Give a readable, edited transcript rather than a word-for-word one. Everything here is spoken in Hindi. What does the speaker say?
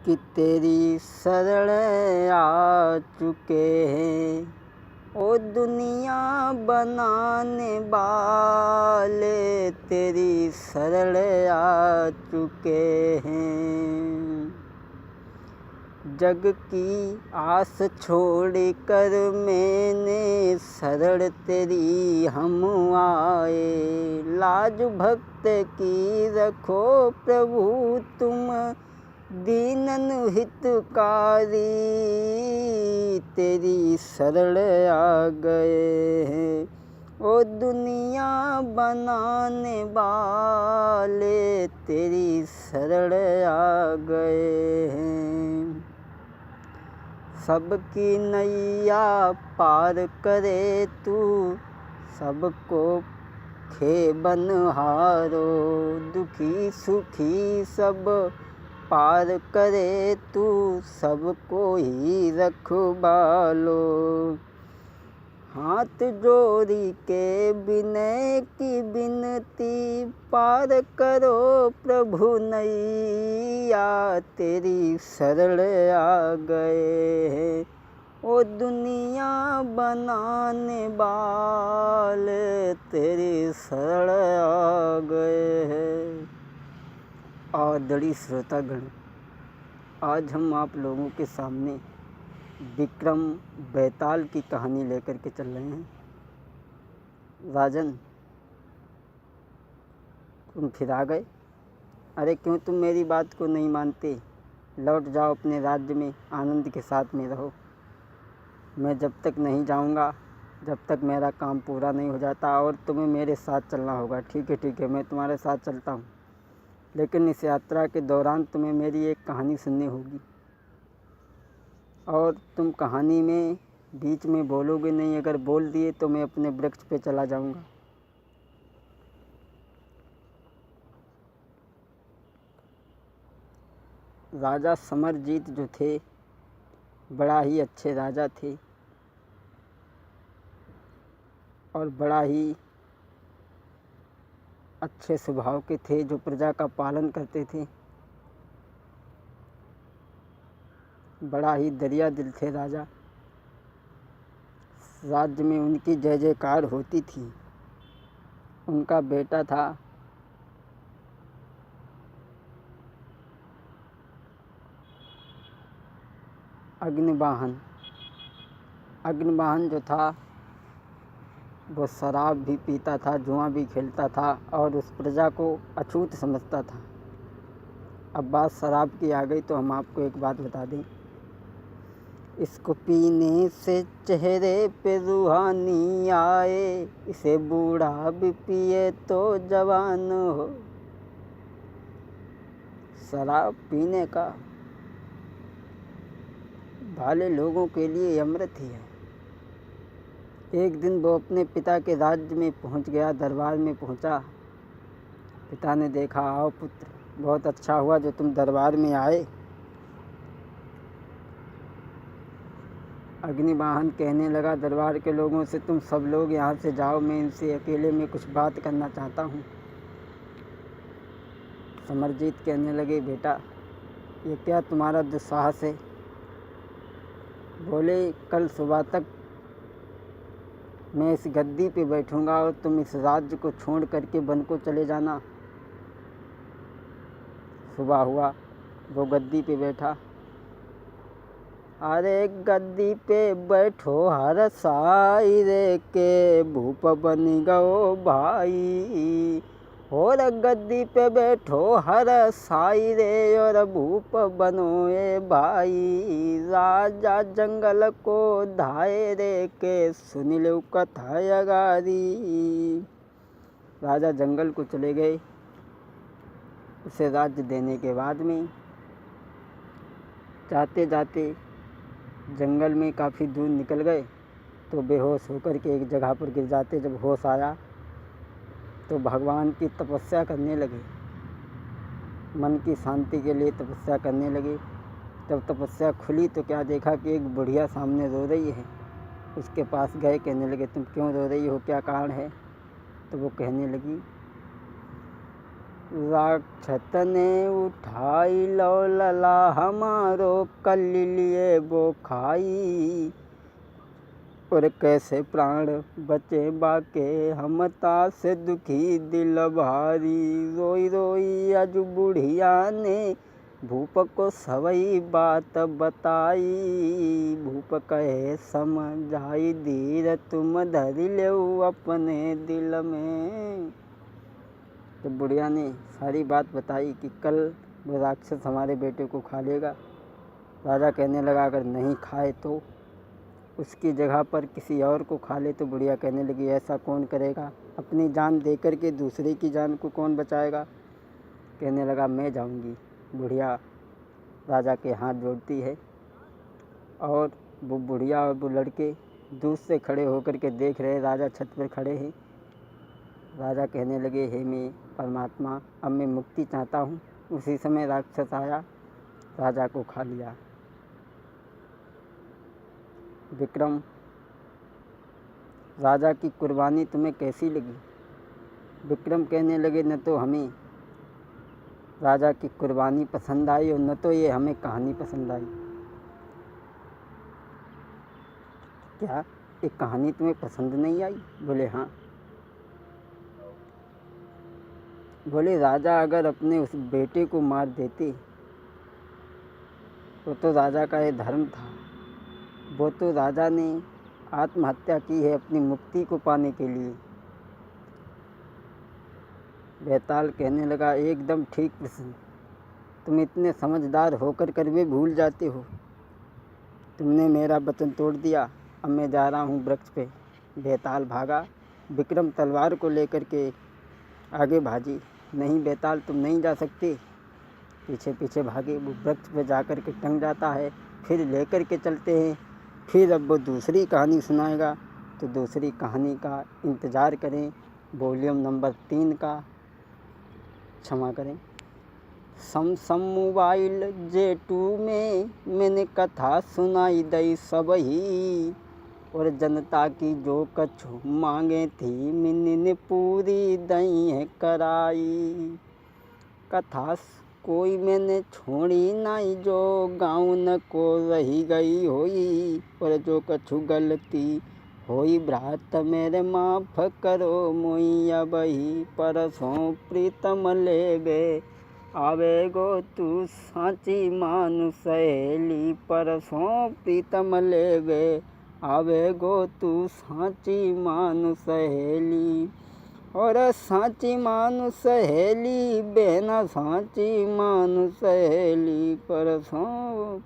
कि तेरी शरण आ चुके हैं। ओ दुनिया बनाने वाले तेरी शरण आ चुके हैं। जग की आस छोड़ कर मैंने शरण तेरी हम आए। लाज भक्त की रखो प्रभु तुम दीनन हितकारी। तेरी शरण आ गए हैं। ओ दुनिया बनाने वाले तेरी शरण आ गए हैं। सबकी नैया पार करे तू सबको खे बनहारो। दुखी सुखी सब पार करे तू सबको ही रखवालो। हाथ जोड़ी के विनय की विनती पार करो प्रभु नैया तेरी शरण आ गए हैं। ओ दुनिया बनाने वाले तेरी शरण आ गए हैं। आदरणीय श्रोतागण, आज हम आप लोगों के सामने विक्रम बेताल की कहानी लेकर के चल रहे हैं। राजन, तुम फिर आ गए? अरे क्यों तुम मेरी बात को नहीं मानते? लौट जाओ अपने राज्य में, आनंद के साथ में रहो। मैं जब तक नहीं जाऊंगा, जब तक मेरा काम पूरा नहीं हो जाता, और तुम्हें मेरे साथ चलना होगा। ठीक है, मैं तुम्हारे साथ चलता हूँ, लेकिन इस यात्रा के दौरान तुम्हें मेरी एक कहानी सुननी होगी। और तुम कहानी में बीच में बोलोगे नहीं। अगर बोल दिए तो मैं अपने वृक्ष पे चला जाऊंगा। राजा समरजीत जो थे, बड़ा ही अच्छे राजा थे और बड़ा ही अच्छे स्वभाव के थे, जो प्रजा का पालन करते थे। बड़ा ही दरिया दिल थे राजा। राज्य में उनकी जय जयकार होती थी। उनका बेटा था अग्निवाहन। अग्निवाहन जो था वो शराब भी पीता था, जुआ भी खेलता था और उस प्रजा को अछूत समझता था। अब बात शराब की आ गई तो हम आपको एक बात बता दें। इसको पीने से चेहरे पे रूहानी आए, इसे बूढ़ा भी पिए तो जवान हो। शराब पीने का भाले लोगों के लिए अमृत ही है। एक दिन वो अपने पिता के राज्य में पहुंच गया, दरबार में पहुंचा। पिता ने देखा, आओ पुत्र, बहुत अच्छा हुआ जो तुम दरबार में आए। अग्निवाहन कहने लगा दरबार के लोगों से, तुम सब लोग यहाँ से जाओ, मैं इनसे अकेले में कुछ बात करना चाहता हूँ। समरजीत कहने लगे, बेटा ये क्या तुम्हारा दुस्साहस है? बोले, कल सुबह तक मैं इस गद्दी पे बैठूंगा और तुम इस राज्य को छोड़ करके वन को चले जाना। सुबह हुआ, वो गद्दी पे बैठा। अरे गद्दी पे बैठो हर साई रे के भूप बन गओ भाई। और गद्दी पे बैठो हर साई रे और भूप बनो ए भाई। राजा जंगल को धाए रे के सुन लो कथा अगारी। राजा जंगल को चले गए। उसे राज्य देने के बाद में जाते जाते जंगल में काफ़ी दूर निकल गए तो बेहोश होकर के एक जगह पर गिर जाते। जब होश आया तो भगवान की तपस्या करने लगे, मन की शांति के लिए तपस्या करने लगे। जब तपस्या खुली तो क्या देखा कि एक बुढ़िया सामने रो रही है। उसके पास गए, कहने लगे, तुम क्यों रो रही हो, क्या कारण है? तो वो कहने लगी, राक्षस ने उठाई लो लला हमारो, कल लिए वो खाई। और कैसे प्राण बचे बाके, हम तासे दुखी दिल भारी। रोई रोई अज बुढ़िया ने भूप को सवई बात बताई। भूप कहे समझाई धीर, तुम धरि लेऊ अपने दिल में। तो बुढ़िया ने सारी बात बताई कि कल वो राक्षस हमारे बेटे को खा लेगा। राजा कहने लगा अगर नहीं खाए तो उसकी जगह पर किसी और को खा ले। तो बुढ़िया कहने लगी ऐसा कौन करेगा, अपनी जान दे कर के दूसरे की जान को कौन बचाएगा। कहने लगा मैं जाऊंगी। बुढ़िया राजा के हाथ जोड़ती है और वो बुढ़िया और वो लड़के दूर से खड़े होकर के देख रहे। राजा छत पर खड़े हैं। राजा कहने लगे हे मैं परमात्मा, अब मैं मुक्ति चाहता हूँ। उसी समय राक्षस आया, राजा को खा लिया। विक्रम, राजा की कुर्बानी तुम्हें कैसी लगी? विक्रम कहने लगे न तो हमें राजा की कुर्बानी पसंद आई और न तो ये हमें कहानी पसंद आई। क्या एक कहानी तुम्हें पसंद नहीं आई? बोले हाँ। बोले राजा अगर अपने उस बेटे को मार देते वो तो राजा का ये धर्म था। वो तो राजा ने आत्महत्या की है अपनी मुक्ति को पाने के लिए। बेताल कहने लगा एकदम ठीक प्रश्न, तुम इतने समझदार होकर कर भी भूल जाते हो। तुमने मेरा वचन तोड़ दिया, अब मैं जा रहा हूँ वृक्ष पे। बेताल भागा। विक्रम तलवार को लेकर के आगे भागी। नहीं बेताल तुम नहीं जा सकते। पीछे पीछे भागे। वो वृक्ष पे जा कर के टंग जाता है। फिर लेकर के चलते हैं। फिर अब वो दूसरी कहानी सुनाएगा, तो दूसरी कहानी का इंतज़ार करें। वॉल्यूम नंबर 3 का, क्षमा करें। सम मोबाइल J2 में मैंने कथा सुनाई दई सब ही। और जनता की जो कछु मांगे थी, मैंने पूरी दई है कराई। कथा कोई मैंने छोड़ी नहीं, जो गाँव न को रही गई होई। और जो कछु गलती होई भ्रात मेरे माफ़ करो मोई। अब ही परसों प्रीतम लेबे आवे गो तू साची मानु सहेली। परसों प्रीतम लेबे आवे गो तू साची मानु सहेली। और साची मानु सहेली, बेना साची मानु सहेली। परसों